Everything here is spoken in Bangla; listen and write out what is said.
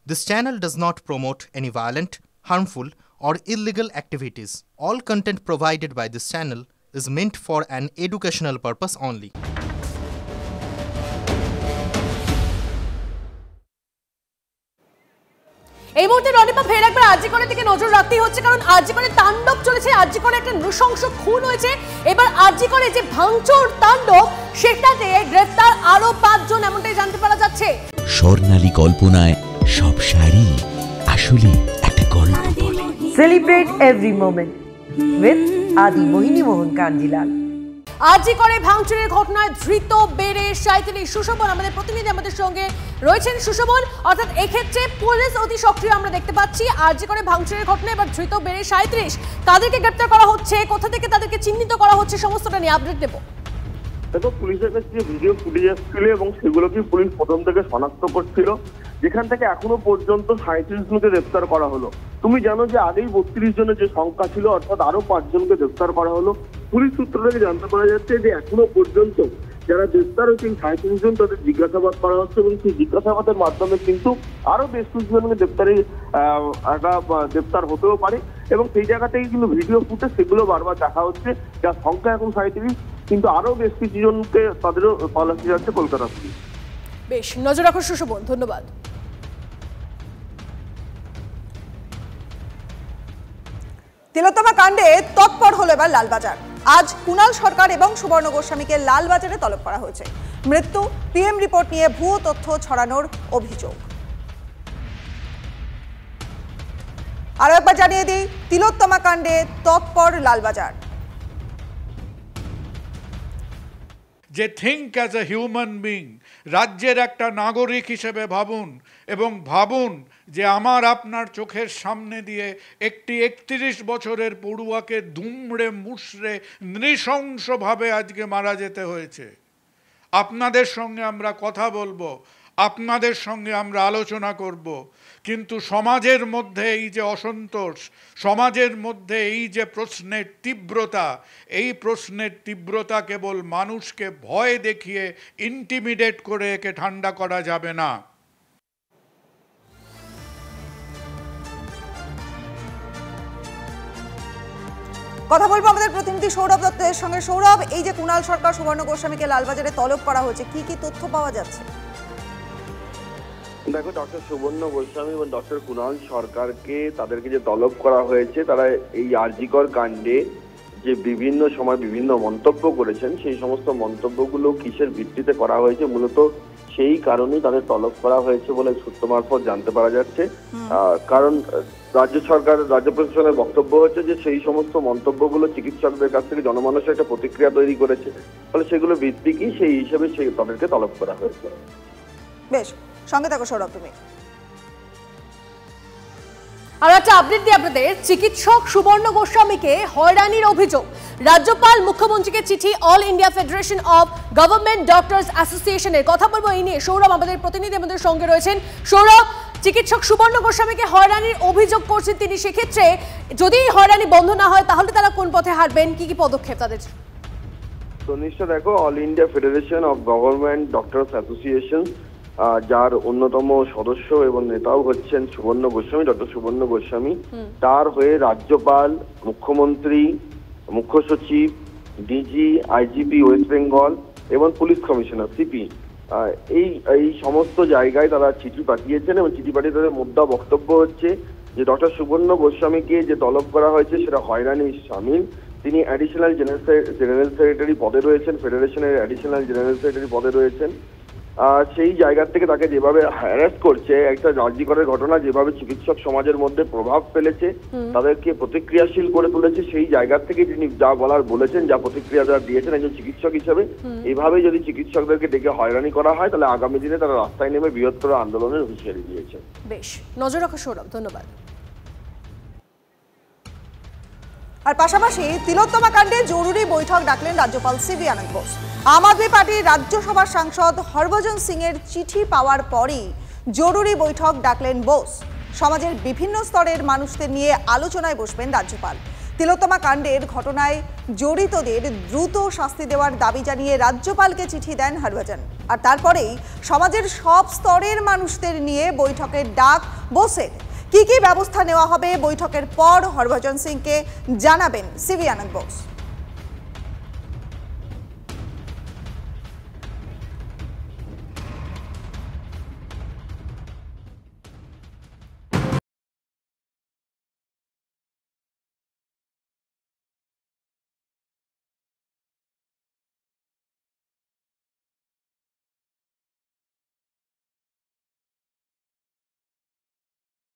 This channel does not promote any violent, harmful, or illegal activities. All content provided by this channel is meant for an educational purpose only. এই মুহূর্তে রনিপা ফের একবার আরজিকরের দিকে নজর রাখতেই হচ্ছে, কারণ আরজিকরে তাণ্ডব চলেছে। আরজিকরে একটা নৃশংস খুন হয়েছে। এবার আরজিকরে যে ভাঙচুর তাণ্ডব, সেটাতে গ্রেফতার আরো 5 জন, এমনটাই জানতে পারা যাচ্ছে। স্বর্ণালী কল্পনায় সব শাড়ি আসলে একটা গল্প বলে। সেলিব্রেট এভরি মোমেন্ট উইথ আদি মোহিনী মোহন কাঞ্জিলাল। আরজিকরে ভাঙচুরের ঘটনায় ধৃত বেড়ে 37। সুশোভন আমাদের প্রতিনিধি আমাদের সঙ্গে রয়েছেন। সুশোভন, অর্থাৎ এক্ষেত্রে পুলিশ অতি সক্রিয় আমরা দেখতে পাচ্ছি। আরজিকরে ভাঙচুরের ঘটনায় এবার ধৃত বেড়ে 37। কাদেরকে গ্রেফতার করা হচ্ছে, কোথা থেকে তাদেরকে চিহ্নিত করা হচ্ছে, সমস্তটা নিয়ে আপডেট দেব। দেখো, পুলিশের কাছে যে ভিডিও ফুটেজ এসেছিল এবং সেগুলোকে পুলিশ প্রথম থেকে শনাক্ত করছিল, যেখান থেকে এখনো পর্যন্ত 37 জনকে গ্রেফতার করা হলো। তুমি জানো যে আগেই 32 জনের যে সংখ্যা ছিল, অর্থাৎ আরো 5 জনকে গ্রেফতার করা হলো। পুলিশ সূত্র থেকে জানতে পারা যাচ্ছে যে এখনো পর্যন্ত যারা গ্রেফতার হয়েছে 37 জন, তাদের জিজ্ঞাসাবাদ করা হচ্ছে এবং সেই জিজ্ঞাসাবাদের মাধ্যমে কিন্তু আরো বেশ কিছু জনকে গ্রেফতার হতেও পারে। এবং সেই জায়গা থেকে কিন্তু ভিডিও ফুটেজ সেগুলো বারবার দেখা হচ্ছে, যার সংখ্যা এখন 37, কিন্তু আরো বেশ কিছু জনকে তাদেরও তল্লাশি যাচ্ছে কলকাতা থেকে। বেশ, নজর রাখো সুশোভন, ধন্যবাদ। তিলোত্তমা কাণ্ডে তৎপর হলো এবার লালবাজার। আজ কুণাল সরকার এবং সুবর্ণ গোস্বামীকে লালবাজারে তলব করা হয়েছে। মৃত্যু, পিএম রিপোর্ট নিয়ে ভুয়ো তথ্য ছড়ানোর অভিযোগ। আরো একবার জানিয়ে দিই, তিলোত্তমা কাণ্ডে তৎপর লালবাজার। যে think as a human being, রাজ্যের একটা নাগরিক হিসেবে ভাবুন, এবং ভাবুন যে আমার আপনার চোখের সামনে দিয়ে একটি 31 বছরের পড়ুয়াকে দুমড়ে মুষড়ে নৃশংসভাবে আজকে মারা যেতে হয়েছে। আপনাদের সঙ্গে আমরা কথা বলবো, আপনাদের সঙ্গে আমরা আলোচনা করব, কিন্তু সমাজের মধ্যে এই যে অসন্তোষ, সমাজের মধ্যে এই যে প্রশ্নের তীব্রতা, এই প্রশ্নের তীব্রতা কেবল মানুষকে ভয় দেখিয়ে ইন্টিমিডেট করে একে ঠান্ডা করা যাবে না। কথা বলবো আমাদের প্রতিনিধি সৌরভ দত্তের সঙ্গে। সৌরভ, এই যে কুণাল সরকার, সুবর্ণ গোস্বামীকে লালবাজারে তলব করা হয়েছে, কি কি তথ্য পাওয়া যাচ্ছে? দেখো, ডক্টর সুবর্ণ গোস্বামী এবং ডক্টর কুণাল সরকারকে তাদেরকে যে তলব করা হয়েছে, তারা এই আরজিকর কাণ্ডে যে বিভিন্ন সময় বিভিন্ন মন্তব্য করেছেন, সেই সমস্ত মন্তব্যগুলো কিসের ভিত্তিতে করা হয়েছে, মূলত সেই কারণেই তাদের তলব করা হয়েছে বলে সূত্র মারফত জানতে পারা যাচ্ছে। কারণ রাজ্য সরকার, রাজ্য প্রশাসনের বক্তব্য হচ্ছে যে সেই সমস্ত মন্তব্যগুলো চিকিৎসকদের কাছ থেকে জনমানুষের একটা প্রতিক্রিয়া তৈরি করেছে, ফলে সেগুলো ভিত্তিকই সেই হিসেবে তাদেরকে তলব করা হয়েছে। বেশ, সঙ্গে থাকো সৌরভ তুমি। আর একটা আপডেট দিই আপনাদের। চিকিৎসক সুবর্ণ গোস্বামীকে হয়রানির অভিযোগ। রাজ্যপাল মুখ্যমন্ত্রীকে চিঠি all India federation of government doctors অ্যাসোসিয়েশনের। কথা বলবো এই নিয়ে। সৌরভ আমাদের প্রতিনিধি আমাদের সঙ্গে রয়েছেন। সৌরভ, চিকিৎসক সুবর্ণ গোস্বামীকে হয়রানির অভিযোগ করছেন তিনি, সেক্ষেত্রে যদি হয়রানি বন্ধ না হয় তাহলে তারা কোন পথে হাঁটবেন, কি কি পদক্ষেপ তাদের? তো নিশ্চয়, দেখো, all India federation of government doctors association, যার অন্যতম সদস্য এবং নেতাও হচ্ছেন সুবর্ণ গোস্বামী, ডক্টর সুবর্ণ গোস্বামী, তার হয়ে রাজ্যপাল, মুখ্যমন্ত্রী, মুখ্য সচিব, ডিজি, আইজিপি ওয়েস্ট বেঙ্গল এবং পুলিশ কমিশনার সিপি, এই সমস্ত জায়গায় তারা চিঠি পাঠিয়েছেন। এবং চিঠি পাঠিয়ে তাদের মুদ্রা বক্তব্য হচ্ছে যে ডক্টর সুবর্ণ গোস্বামীকে যে তলব করা হয়েছে সেটা হয়রানির শামিল। তিনি অ্যাডিশনাল জেনারেল সেক্রেটারি পদে রয়েছেন, ফেডারেশনের অ্যাডিশনাল জেনারেল সেক্রেটারি পদে রয়েছেন। সেই জায়গা থেকে তাকে যেভাবে হ্যারাস করছে, একটা আরজিকরের ঘটনা যেভাবে চিকিৎসক সমাজের মধ্যে প্রভাব ফেলেছে, তাদেরকে প্রতিক্রিয়াশীল করে তুলেছে, সেই জায়গা থেকে তিনি যা বলার বলেছেন, যা প্রতিক্রিয়া যা দিয়েছেন একজন চিকিৎসক হিসেবে, এইভাবে যদি চিকিৎসকদেরকে ডেকে হয়রানি করা হয় তাহলে আগামী দিনে তারা রাস্তায় নেমে বৃহত্তর আন্দোলনের হুঁশিয়ারি দিয়েছে। বেশ, নজর রাখো সৌরভ, ধন্যবাদ। আর পাশাপাশি তিলোত্তমা কাণ্ডে জরুরি বৈঠক ডাকলেন রাজ্যপাল সিভি আনন্দ বোস। আম আদমি পার্টির রাজ্যসভার সাংসদ হরভজন সিং এর চিঠি পাওয়ার পরই জরুরি বৈঠক ডাকলেন বোস। সমাজের বিভিন্ন স্তরের মানুষদের নিয়ে আলোচনায় বসবেন রাজ্যপাল। তিলোত্তমা কাণ্ডের ঘটনায় জড়িতদের দ্রুত শাস্তি দেওয়ার দাবি জানিয়ে রাজ্যপালকে চিঠি দেন হরভজন। আর তারপরেই সমাজের সব স্তরের মানুষদের নিয়ে বৈঠকের ডাক বোসের। কি কি ব্যবস্থা নেওয়া হবে বৈঠকের পর হরভজন সিংকে জানাবেন সিভি আনন্দ বোস।